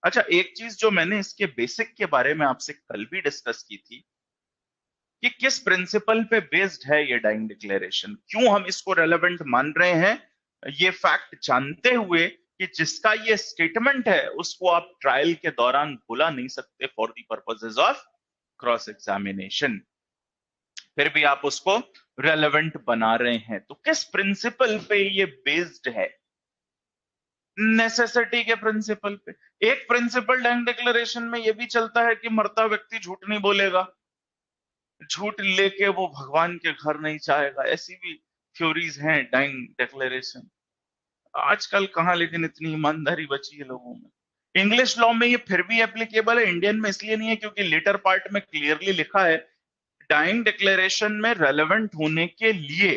अच्छा, एक चीज जो मैंने इसके बेसिक के बारे में आपसे कल भी डिस्कस की थी कि किस प्रिंसिपल पे बेस्ड है ये डाइंग डिक्लेरेशन, क्यों हम इसको रेलेवेंट मान रहे हैं, ये फैक्ट जानते हुए कि जिसका ये स्टेटमेंट है उसको आप ट्रायल के दौरान बुला नहीं सकते for the purposes of cross examination, फिर भी आप उसको रेलेवेंट बना रहे हैं, तो किस प्रिंसिपल पे ये बेस्ड है? नेसेसिटी के प्रिंसिपल पे। एक प्रिंसिपल डाइंग डिक्लेरेशन में ये भी चलता है कि मरता व्यक्ति झूठ नहीं बोलेगा, झूठ लेके वो भगवान के घर नहीं जाएगा, ऐसी भी थ्योरीज हैं डाइंग डिक्लेरेशन। आजकल कहाँ लेकिन इतनी ईमानदारी बची है लोगों में। इंग्लिश लॉ में ये फिर भी एप्लीकेबल है, इंडियन में इसलिए नहीं है क्योंकि लेटर पार्ट में क्लियरली लिखा है डाइंग डिक्लेरेशन में रेलेवेंट होने के लिए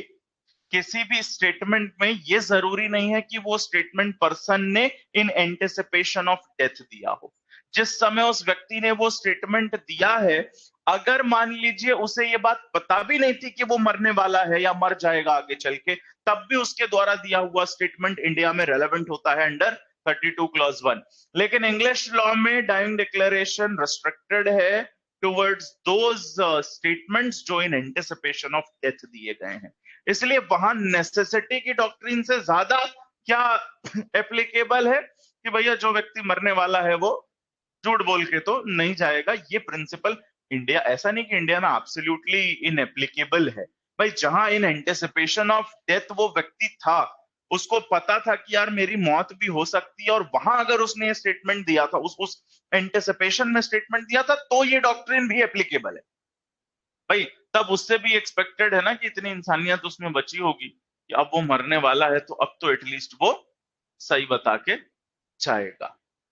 किसी भी स्टेटमेंट में ये जरूरी नहीं है कि वो स्टेटमेंट पर्सन ने इन एंटिसिपेशन ऑफ डेथ दिया हो। जिस समय उस व्यक्ति ने वो स्टेटमेंट दिया है, अगर मान लीजिए उसे ये बात पता भी नहीं थी कि वो मरने वाला है या मर जाएगा आगे चल के, तब भी उसके द्वारा दिया हुआ स्टेटमेंट इंडिया में रेलेवेंट होता है अंडर 32 क्लॉज 1। लेकिन इंग्लिश लॉ में डाइंग डिक्लेरेशन रिस्ट्रिक्टेड है टुवर्ड्स दोज स्टेटमेंट्स जो इन एंटिसिपेशन ऑफ डेथ दिए गए हैं, इसलिए वहां नेसेसिटी की डॉक्ट्रिन से ज्यादा क्या एप्लीकेबल है कि भैया जो व्यक्ति मरने वाला है वो झूठ बोल के तो नहीं जाएगा। ये प्रिंसिपल इंडिया, ऐसा नहीं कि इंडिया में एब्सोल्युटली इनएप्लीकेबल है भाई, जहां इन एंटिसिपेशन ऑफ डेथ वो व्यक्ति था, उसको पता था कि यार मेरी मौत भी हो सकती है, और वहां अगर उसने ये स्टेटमेंट दिया था, उस एंटिसिपेशन में स्टेटमेंट दिया था, तो ये डॉक्ट्रिन भी एप्लीकेबल है भाई। तब उससे भी एक्सपेक्टेड है ना कि इतनी इंसानियत उसमें बची होगी कि अब वो मरने वाला है तो अब तो एटलीस्ट वो सही बता के जाएगा।